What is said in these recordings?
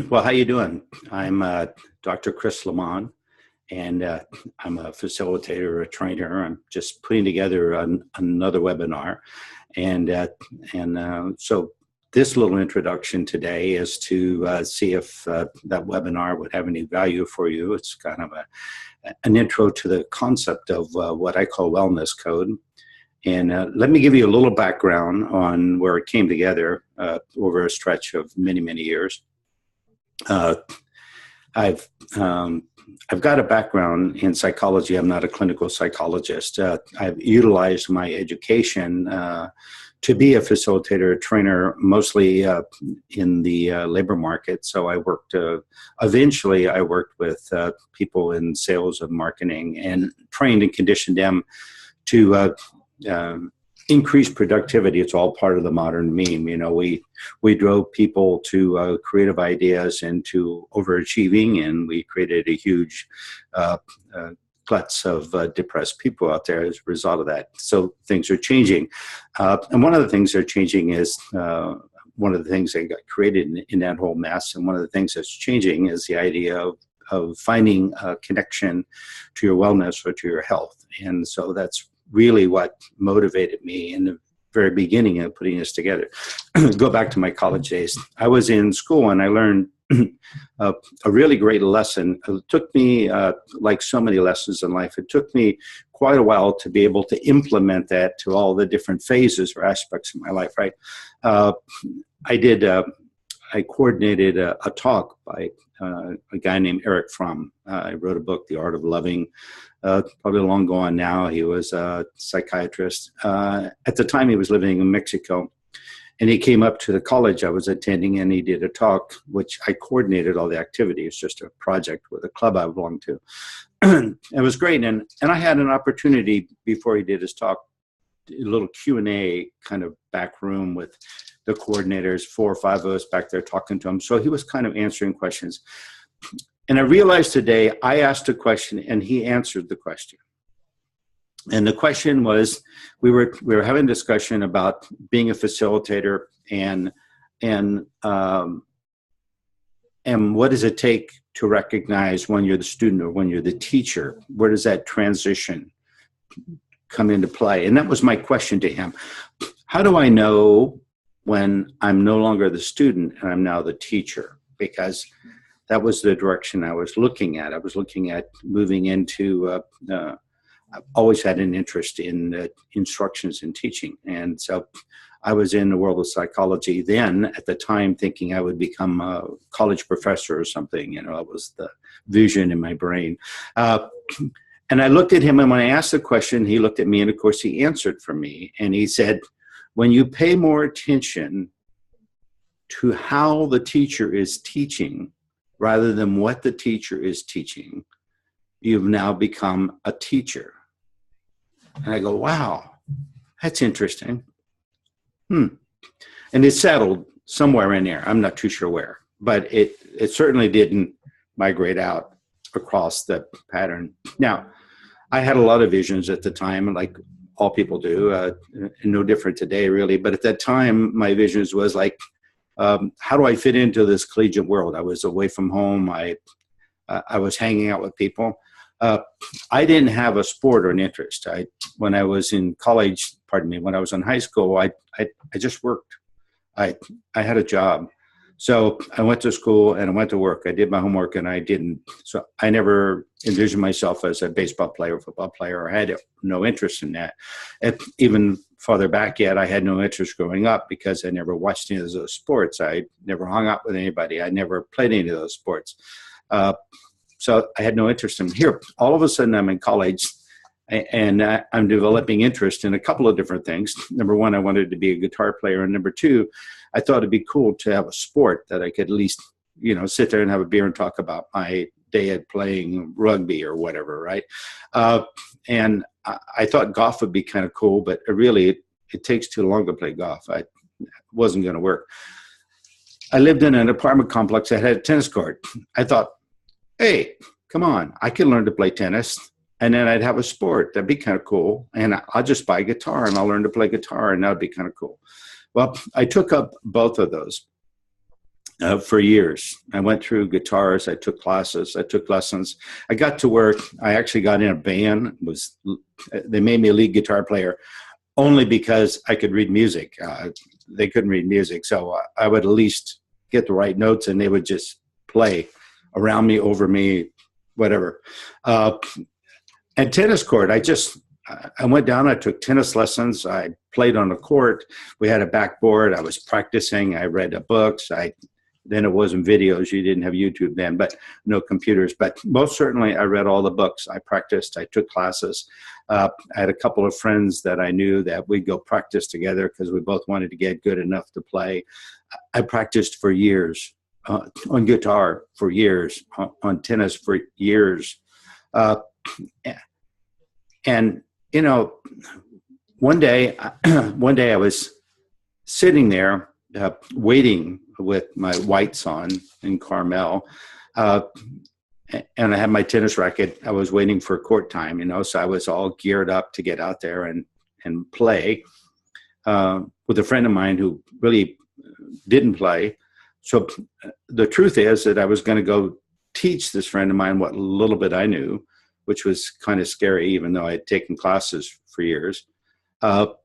Well, how you doing? I'm Dr. Chris Lamont, and I'm a facilitator, a trainer. I'm just putting together another webinar, and so this little introduction today is to see if that webinar would have any value for you. It's kind of an intro to the concept of what I call wellness code. And let me give you a little background on where it came together over a stretch of many, many years. Uh, I've I've got a background in psychology. I'm not a clinical psychologist. I've utilized my education to be a facilitator, a trainer, mostly in the labor market. So I worked. Eventually, I worked with people in sales and marketing, and trained and conditioned them to increase productivity. It's all part of the modern meme. You know, we drove people to creative ideas and to overachieving, and we created a huge gluts of depressed people out there as a result of that. So things are changing. And one of the things that are changing is one of the things that got created in that whole mess. And one of the things that's changing is the idea of finding a connection to your wellness or to your health. And so that's really what motivated me in the very beginning of putting this together. Go back to my college days. I was in school and I learned a really great lesson. It took me, like so many lessons in life, it took me quite a while to be able to implement that to all the different phases or aspects of my life, right? I coordinated a talk by a guy named Erich Fromm. I wrote a book, The Art of Loving, probably long gone now. He was a psychiatrist. At the time, he was living in Mexico. And he came up to the college I was attending, and he did a talk, which I coordinated all the activities, just a project with a club I belonged to. It was great. And I had an opportunity before he did his talk, a little Q&A kind of back room with the coordinators, 4 or 5 of us back there talking to him. So he was kind of answering questions. And I realized today I asked a question and he answered the question. And the question was, we were having a discussion about being a facilitator and what does it take to recognize when you're the student or when you're the teacher? Where does that transition come into play? And that was my question to him. How do I know when I'm no longer the student and I'm now the teacher? Because that was the direction I was looking at. I was looking at moving into, I've always had an interest in instructions and teaching. And so I was in the world of psychology then at the time thinking I would become a college professor or something. You know, it was the vision in my brain. And I looked at him, and when I asked the question, he looked at me, and of course he answered for me. And he said, when you pay more attention to how the teacher is teaching rather than what the teacher is teaching, you've now become a teacher. And I go, wow, that's interesting. And it settled somewhere in there. I'm not too sure where, but it certainly didn't migrate out across the pattern. Now, I had a lot of visions at the time, like all people do, no different today, really. But at that time, my visions was like, how do I fit into this collegiate world? I was away from home. I was hanging out with people. I didn't have a sport or an interest. When I was in college, when I was in high school, I just worked. I had a job. So I went to school and I went to work. I did my homework and I didn't. So I never envisioned myself as a baseball player or football player. I had no interest in that. Even farther back yet, I had no interest growing up because I never watched any of those sports. I never hung out with anybody. I never played any of those sports. So I had no interest in here. All of a sudden, I'm in college and I'm developing interest in a couple of different things. Number one, I wanted to be a guitar player. And number two, I thought it'd be cool to have a sport that I could at least, sit there and have a beer and talk about my day at playing rugby or whatever, right? And I thought golf would be kind of cool, but it takes too long to play golf. It wasn't going to work. I lived in an apartment complex that had a tennis court. I thought, hey, come on, I can learn to play tennis. And then I'd have a sport. That'd be kind of cool. And I'll just buy a guitar and I'll learn to play guitar, and that'd be kind of cool. Well, I took up both of those. for years. I went through guitars. I took classes. I took lessons. I got to where I actually got in a band. They made me a lead guitar player only because I could read music. They couldn't read music, so I would at least get the right notes, and they would just play around me, over me, whatever. And tennis court, I went down, I took tennis lessons, I played on the court, we had a backboard, I was practicing, I read the books, then it wasn't videos, you didn't have YouTube then, but no computers, but most certainly I read all the books, I practiced, I took classes. I had a couple of friends that I knew that we'd go practice together because we both wanted to get good enough to play. I practiced for years, on guitar for years, on tennis for years. And, you know, one day I was sitting there waiting with my whites on in Carmel, and I had my tennis racket. I was waiting for court time, you know, so I was all geared up to get out there and play with a friend of mine who really didn't play. So the truth is that I was going to go teach this friend of mine what little bit I knew, which was kind of scary, even though I had taken classes for years. And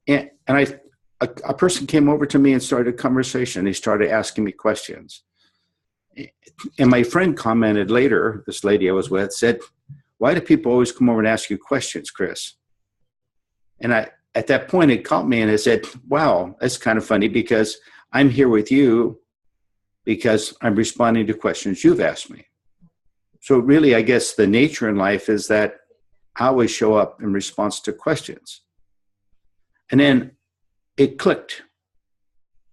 a person came over to me and started a conversation. He started asking me questions. And my friend commented later, this lady I was with said, "Why do people always come over and ask you questions, Chris?" And at that point, it caught me and I said, wow, that's kind of funny because I'm here with you because I'm responding to questions you've asked me. So really, I guess the nature in life is that I always show up in response to questions. And then it clicked.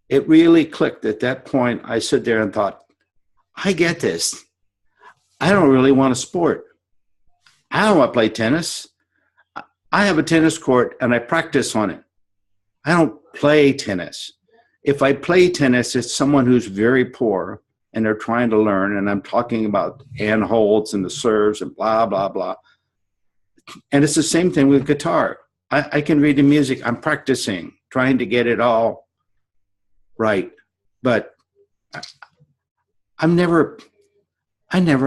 It really clicked. At that point, I stood there and thought, I get this. I don't really want a sport. I don't want to play tennis. I have a tennis court and I practice on it. I don't play tennis. If I play tennis, it's someone who's very poor and they're trying to learn. And I'm talking about handholds and the serves and blah, blah, blah. And it's the same thing with guitar. I can read the music. I'm practicing, trying to get it all right. But I never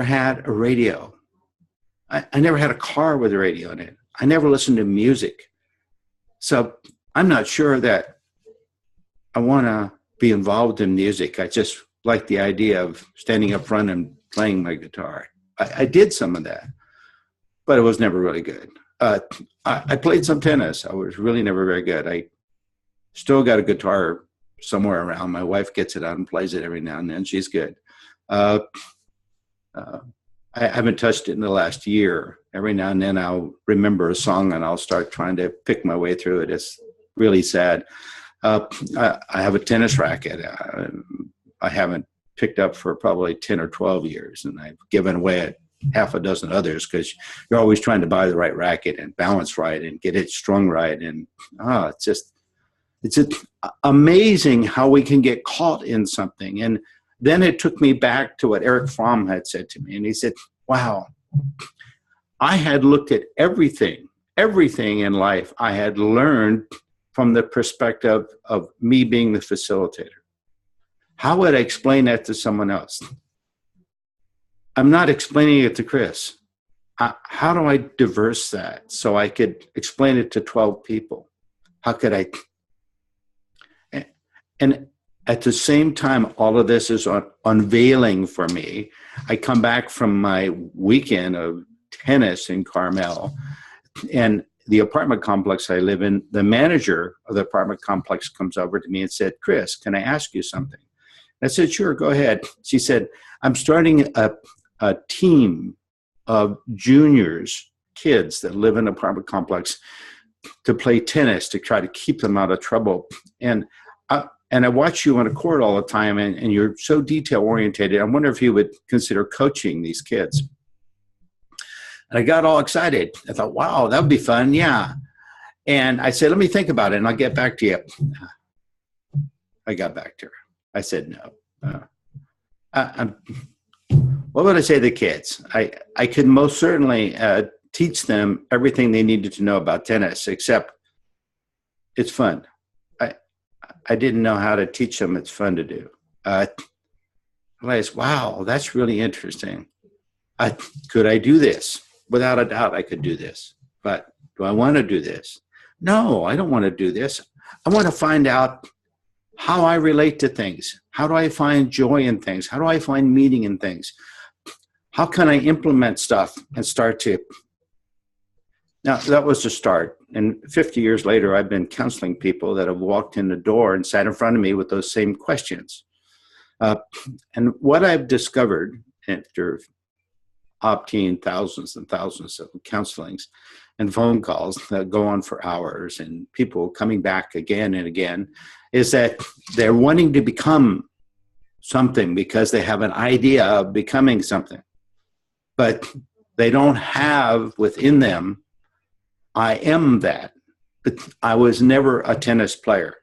had a radio. I never had a car with a radio in it. I never listened to music. So I'm not sure that I want to be involved in music. I just like the idea of standing up front and playing my guitar. I did some of that, but it was never really good. I played some tennis. I was really never very good. I still got a guitar somewhere around. My wife gets it out and plays it every now and then. She's good. I haven't touched it in the last year. Every now and then I'll remember a song and I'll start trying to pick my way through it. It's really sad. I have a tennis racket. I haven't picked up for probably 10 or 12 years, and I've given away half a dozen others because you're always trying to buy the right racket and balance right and get it strung right. And it's amazing how we can get caught in something. And then it took me back to what Erich Fromm had said to me. And he said, wow, I had looked at everything in life I had learned from the perspective of me being the facilitator. How would I explain that to someone else? I'm not explaining it to Chris. How do I diverse that so I could explain it to 12 people? How could I? And at the same time, all of this is unveiling for me. I come back from my weekend of tennis in Carmel, and the apartment complex I live in, the manager of the apartment complex comes over to me and said, Chris, can I ask you something? And I said, sure, go ahead. She said, I'm starting a team of juniors, kids that live in an apartment complex to play tennis to try to keep them out of trouble. And I watch you on a court all the time, and you're so detail-oriented. I wonder if you would consider coaching these kids. And I got all excited. I thought, wow, that would be fun, yeah. And I said, let me think about it, and I'll get back to you. I got back to her. I said, no. What would I say to the kids? I could most certainly teach them everything they needed to know about tennis, except it's fun. I didn't know how to teach them it's fun to do. I realized, wow, that's really interesting. Could I do this? Without a doubt, I could do this. But do I want to do this? No, I don't want to do this. I want to find out how I relate to things. How do I find joy in things? How do I find meaning in things? How can I implement stuff and start to? Now, that was the start. And 50 years later, I've been counseling people that have walked in the door and sat in front of me with those same questions. And what I've discovered after opting thousands and thousands of counselings and phone calls that go on for hours and people coming back again and again is that they're wanting to become something because they have an idea of becoming something, but they don't have within them, I am that. But I was never a tennis player.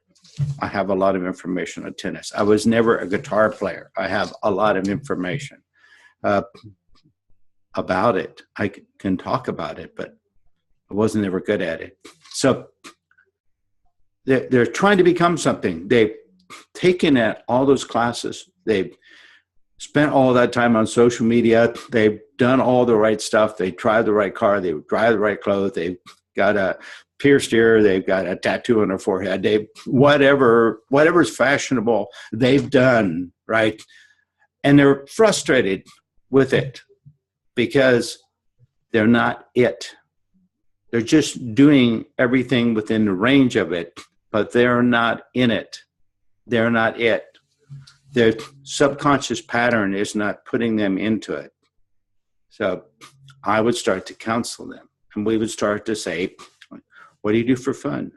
I have a lot of information on tennis. I was never a guitar player. I have a lot of information about it. I can talk about it, but I wasn't ever good at it. So they're trying to become something. They've taken all those classes. They've spent all that time on social media. They've done all the right stuff. They drive the right car. They drive the right clothes. They've got a pierced ear. They've got a tattoo on their forehead. They whatever's fashionable, they've done, right? And they're frustrated with it because they're not it. They're just doing everything within the range of it, but they're not in it. They're not it. Their subconscious pattern is not putting them into it. So I would start to counsel them, and we would start to say, what do you do for fun?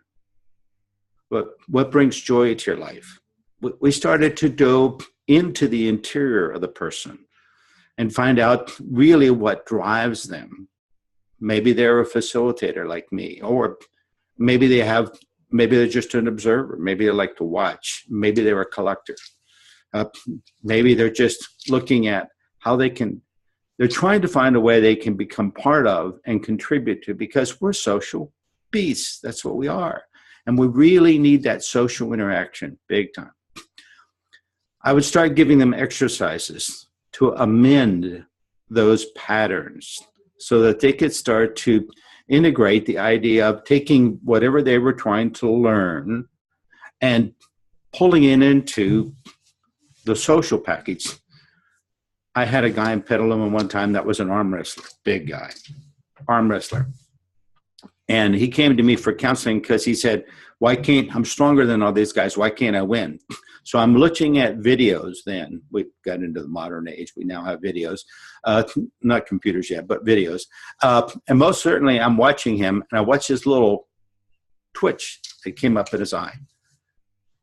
What brings joy to your life? We started to delve into the interior of the person and find out really what drives them. Maybe they're a facilitator like me, or maybe they're just an observer. Maybe they like to watch. Maybe they're a collector. Maybe they're just looking at how they're trying to find a way they can become part of and contribute to, because we're social beasts. That's what we are. And we really need that social interaction big time. I would start giving them exercises to amend those patterns so that they could start to integrate the idea of taking whatever they were trying to learn and pulling it into the social package. I had a guy in Petaluma one time that was an arm wrestler, big guy, arm wrestler. And he came to me for counseling because he said, I'm stronger than all these guys. Why can't I win? So I'm looking at videos then. We got into the modern age. We now have videos, not computers yet, but videos. And most certainly I'm watching him, and I watch his little twitch that came up in his eye.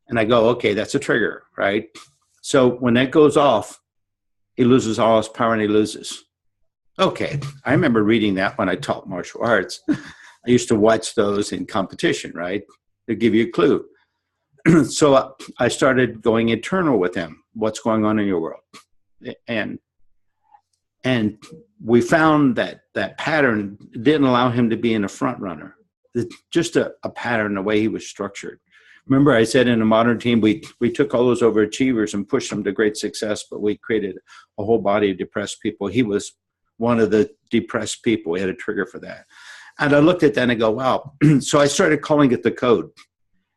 And I go, okay, that's a trigger, right? So when that goes off, he loses all his power and he loses. Okay, I remember reading that when I taught martial arts. I used to watch those in competition, right? To give you a clue. So I started going internal with him. What's going on in your world? And we found that pattern didn't allow him to be in a front runner. It's just a pattern, the way he was structured. Remember I said in a modern team, we took all those overachievers and pushed them to great success, but we created a whole body of depressed people. He was one of the depressed people. We had a trigger for that. And I looked at that and I go, wow. So I started calling it the code.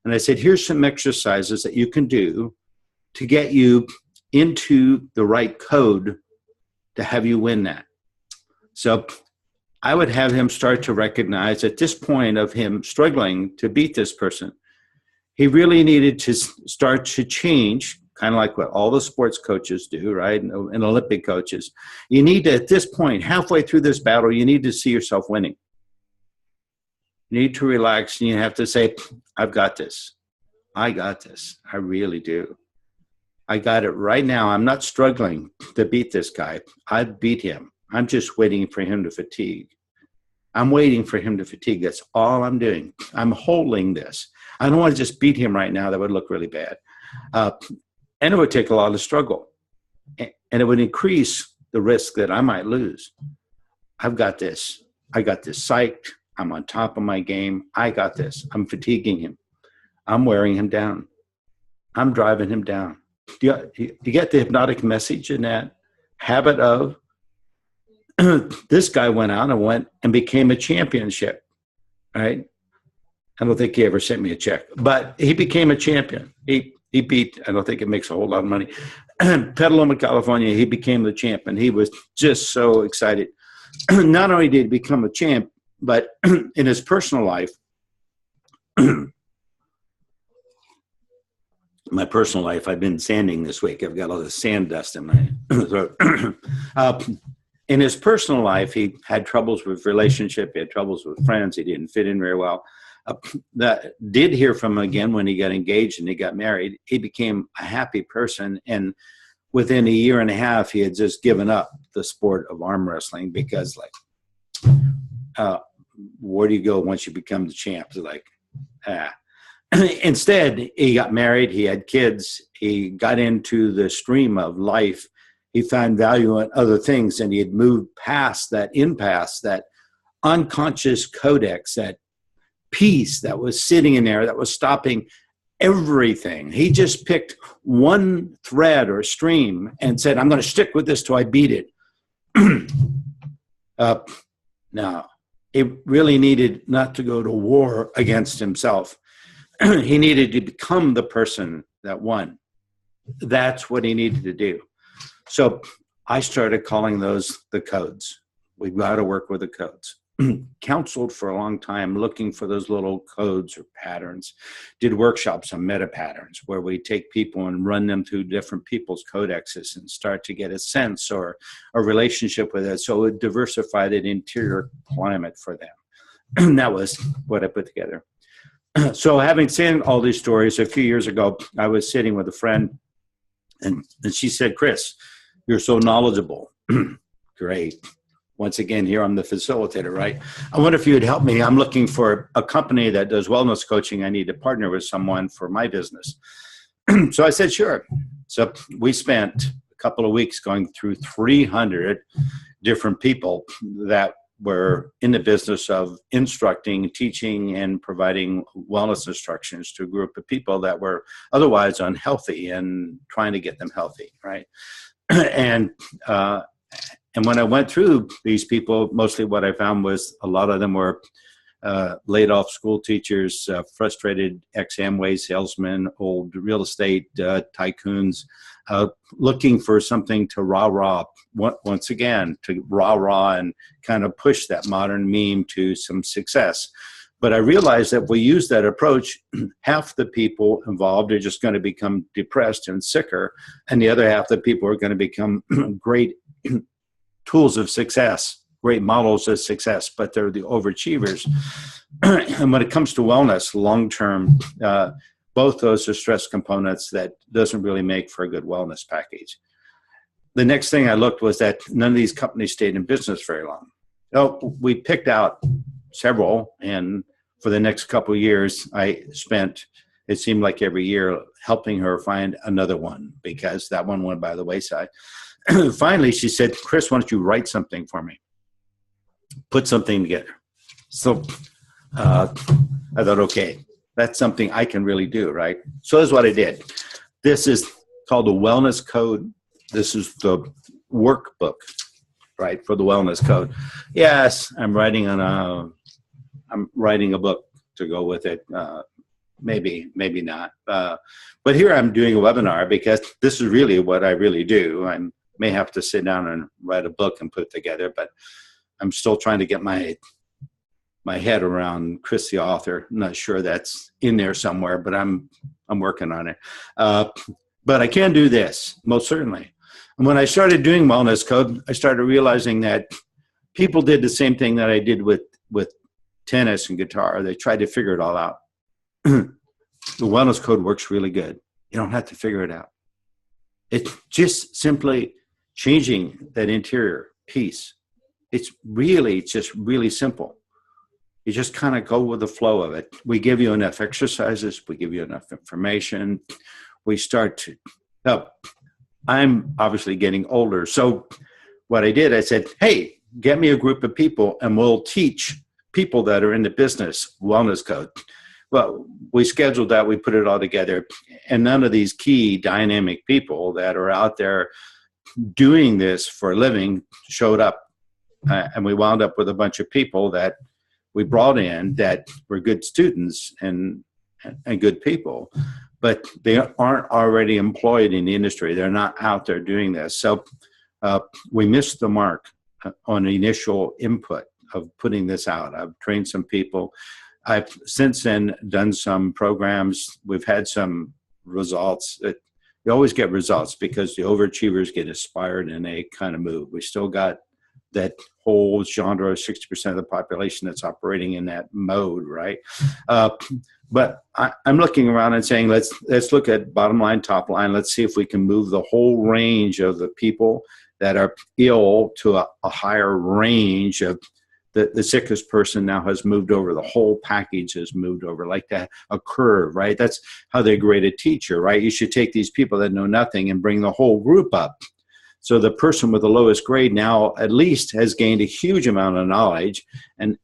And I said, here's some exercises that you can do to get you into the right code to have you win that. So I would have him start to recognize at this point of him struggling to beat this person, he really needed to start to change, kind of like what all the sports coaches do, right? And Olympic coaches. You need to, at this point, halfway through this battle, you need to see yourself winning. You need to relax, and you have to say, I've got this. I got this. I really do. I got it right now. I'm not struggling to beat this guy. I beat him. I'm just waiting for him to fatigue. I'm waiting for him to fatigue. That's all I'm doing. I'm holding this. I don't want to just beat him right now. That would look really bad. And it would take a lot of struggle. And it would increase the risk that I might lose. I've got this. I got this psyched. I'm on top of my game. I got this. I'm fatiguing him. I'm wearing him down. I'm driving him down. you get the hypnotic message in that habit of this guy went out and became a championship, right? I don't think he ever sent me a check, but he became a champion. He beat, I don't think it makes a whole lot of money. Petaluma, California, he became the champion. He was just so excited. Not only did he become a champ, but in his personal life, my personal life, I've been sanding this week. I've got all the sand dust in my throat. In his personal life, he had troubles with relationship. He had troubles with friends. He didn't fit in very well. That did hear from him again when he got engaged and he got married. He became a happy person. And within a year and a half, he had just given up the sport of arm wrestling because, where do you go once you become the champ? Like, Instead, he got married. He had kids. He got into the stream of life. He found value in other things, and he had moved past that impasse, that unconscious codex, that peace that was sitting in there, that was stopping everything. He just picked one thread or stream and said, I'm going to stick with this till I beat it. Now, he really needed not to go to war against himself. He needed to become the person that won. That's what he needed to do. So I started calling those the codes. We've got to work with the codes. Counseled for a long time looking for those little codes or patterns. Did workshops on meta patterns where we take people and run them through different people's codexes and start to get a sense or a relationship with it. So it diversified an interior climate for them. That was what I put together. So having seen all these stories, a few years ago, I was sitting with a friend and she said, Chris, you're so knowledgeable. Great. Once again, here I'm the facilitator, right? I wonder if you would help me. I'm looking for a company that does wellness coaching. I need to partner with someone for my business. So I said, sure. So we spent a couple of weeks going through 300 different people that were in the business of instructing, teaching, and providing wellness instructions to a group of people that were otherwise unhealthy and trying to get them healthy, right? And when I went through these people, mostly what I found was a lot of them were laid off school teachers, frustrated ex-Amway salesmen, old real estate tycoons, looking for something to rah-rah, once again, to rah-rah and kind of push that modern meme to some success. But I realized that if we use that approach, half the people involved are just going to become depressed and sicker, and the other half the people are going to become great tools of success, great models of success, but they're the overachievers. And when it comes to wellness, long-term, both those are stress components that doesn't really make for a good wellness package. The next thing I looked was that none of these companies stayed in business very long. So we picked out several, and for the next couple of years, I spent, it seemed like every year, helping her find another one because that one went by the wayside. Finally, she said, Chris, why don't you write something for me? Put something together. So I thought, okay, that's something I can really do, right? So that's what I did. This is called the Wellness Code. This is the workbook, right, for the Wellness Code. Yes, I'm writing a book to go with it. Maybe not. But here I'm doing a webinar because this is really what I really do. I may have to sit down and write a book and put it together, but I'm still trying to get my head around Chris the author. I'm not sure that's in there somewhere, but I'm working on it. But I can do this, most certainly. And when I started doing Wellness Code, I started realizing that people did the same thing that I did with tennis and guitar. They tried to figure it all out. The Wellness Code works really good. You don't have to figure it out. It's just simply changing that interior piece. It's really just really simple. You just kind of go with the flow of it. We give you enough exercises. We give you enough information. We start to, I'm obviously getting older. So what I did, I said, hey, get me a group of people and we'll teach people that are in the business Wellness Code. Well, we scheduled that, we put it all together, and none of these key dynamic people that are out there doing this for a living showed up. And we wound up with a bunch of people that we brought in that were good students and good people, but they aren't already employed in the industry. They're not out there doing this. So we missed the mark on the initial input of putting this out. I've trained some people. I've since then done some programs. We've had some results. You always get results because the overachievers get inspired and they kind of move. We still got that whole genre of 60% of the population that's operating in that mode, right? But I'm looking around and saying, let's look at bottom line, top line. Let's see if we can move the whole range of the people that are ill to a higher range of the sickest person now has moved over. The whole package has moved over like that, a curve, right? That's how they grade a teacher, right? You should take these people that know nothing and bring the whole group up. So the person with the lowest grade now at least has gained a huge amount of knowledge, and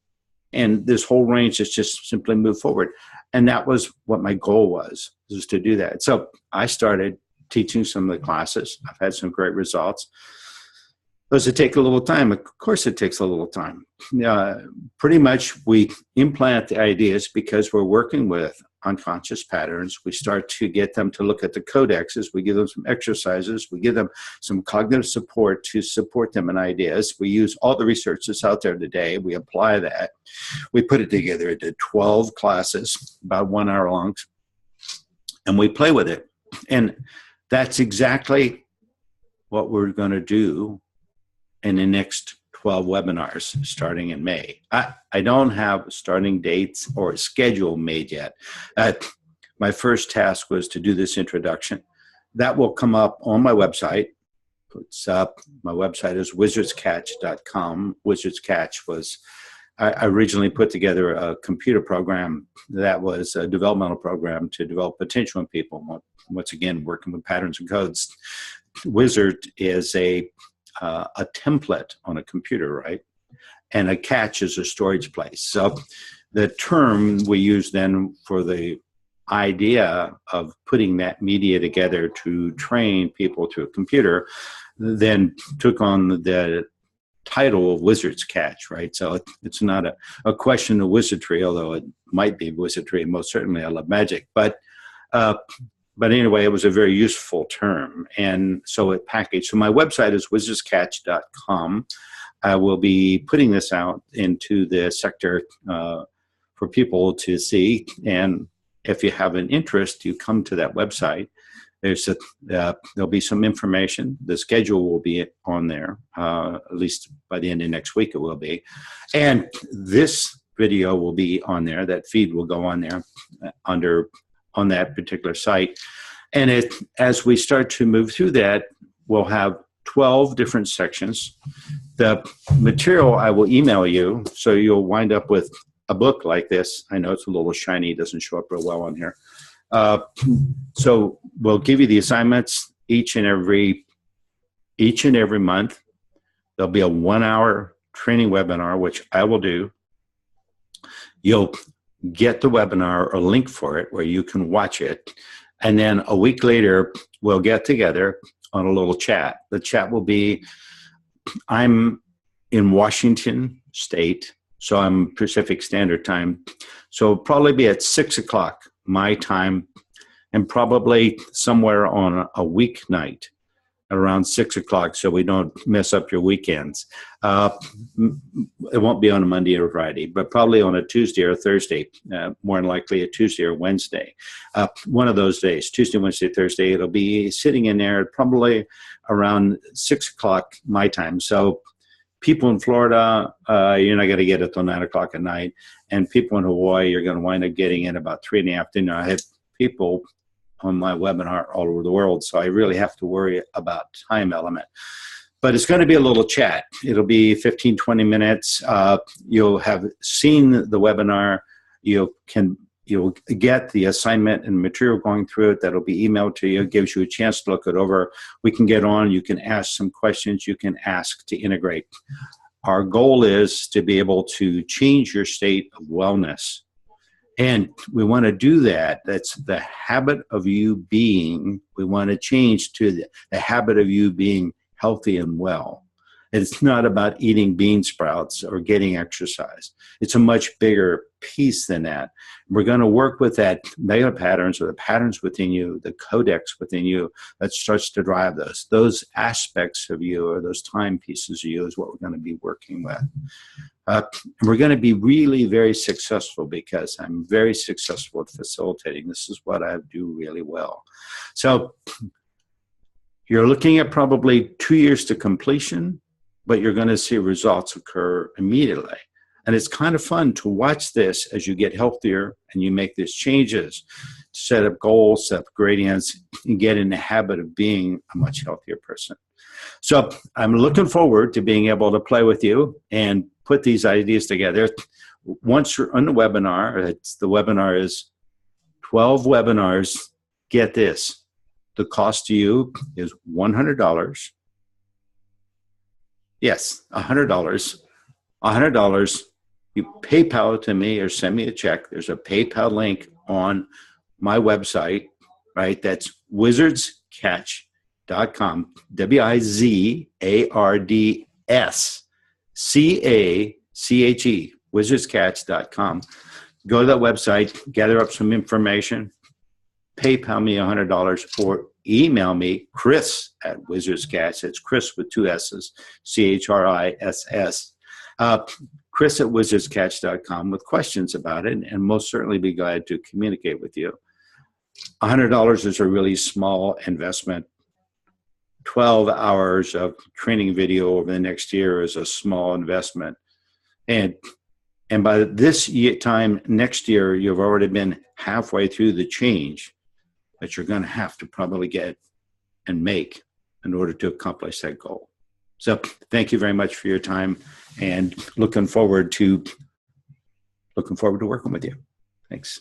this whole range has just simply moved forward. And that was what my goal was to do that. So I started teaching some of the classes. I've had some great results. Does it take a little time? Of course it takes a little time. Pretty much we implant the ideas because we're working with unconscious patterns. We start to get them to look at the codexes. We give them some exercises. We give them some cognitive support to support them in ideas. We use all the research that's out there today. We apply that. We put it together into 12 classes, about 1 hour long, and we play with it. And that's exactly what we're going to do in the next 12 webinars starting in May. I don't have starting dates or schedule made yet. My first task was to do this introduction. That will come up on my website. It's up. My website is wizardscatch.com. Wizards Catch was, I originally put together a computer program that was a developmental program to develop potential in people. Once again, working with patterns and codes. Wizard is a template on a computer, right? And a catch is a storage place. So the term we use then for the idea of putting that media together to train people to a computer then took on the title of Wizard's Catch, right? So it's not a question of wizardry, although it might be wizardry, and most certainly I love magic. But anyway, it was a very useful term, and so it packaged. So my website is wizardscatch.com. I will be putting this out into the sector for people to see, and if you have an interest, you come to that website. There'll be some information. The schedule will be on there, at least by the end of next week it will be. And this video will be on there. That feed will go on there on that particular site. And as we start to move through that, we'll have 12 different sections. The material I will email you, so you'll wind up with a book like this. I know it's a little shiny, it doesn't show up real well on here. So we'll give you the assignments each and every month. There'll be a 1 hour training webinar, which I will do. You'll get the webinar or link for it where you can watch it. And then a week later, we'll get together on a little chat. The chat will be, I'm in Washington State, so I'm Pacific Standard Time. So it'll probably be at 6 o'clock my time, and probably somewhere on a weeknight around 6 o'clock, so we don't mess up your weekends. It won't be on a Monday or Friday, but probably on a Tuesday or Thursday, more than likely a Tuesday or Wednesday. One of those days, Tuesday, Wednesday, Thursday, it'll be sitting in there probably around 6 o'clock my time. So people in Florida, you're not going to get it till 9 o'clock at night. And people in Hawaii, you're going to wind up getting in about 3 in the afternoon. I have people on my webinar all over the world, so I really have to worry about time element. But it's going to be a little chat. It'll be 15, 20 minutes. You'll have seen the webinar. You'll get the assignment and material going through it. That'll be emailed to you. It gives you a chance to look it over. We can get on. You can ask some questions. You can ask to integrate. Our goal is to be able to change your state of wellness And we want to do that. That's the habit of you being. We want to change to the habit of you being healthy and well. It's not about eating bean sprouts or getting exercise. It's a much bigger piece than that. We're going to work with that mega patterns or the patterns within you, the codex within you that starts to drive those. Those aspects of you or those timepieces of you is what we're going to be working with. We're going to be really very successful because I'm very successful at facilitating. This is what I do really well. So you're looking at probably 2 years to completion, but you're going to see results occur immediately. And it's kind of fun to watch this as you get healthier and you make these changes, set up goals, set up gradients, and get in the habit of being a much healthier person. So I'm looking forward to being able to play with you and put these ideas together. Once you're on the webinar, the webinar is 12 webinars. Get this. The cost to you is $100. Yes, $100. $100. You PayPal to me or send me a check. There's a PayPal link on my website, right? That's wizardscatch.com. WIZARDSCACHE, wizardscatch.com. Go to that website, gather up some information, PayPal me $100 or email me, Chris at WizardsCatch. It's Chris with 2 S's, CHRISS. Chris at wizardscatch.com with questions about it, and most certainly be glad to communicate with you. $100 is a really small investment. 12 hours of training video over the next year is a small investment. And by this time next year, you've already been halfway through the change that you're going to have to probably get and make in order to accomplish that goal. So thank you very much for your time, and looking forward to working with you. Thanks.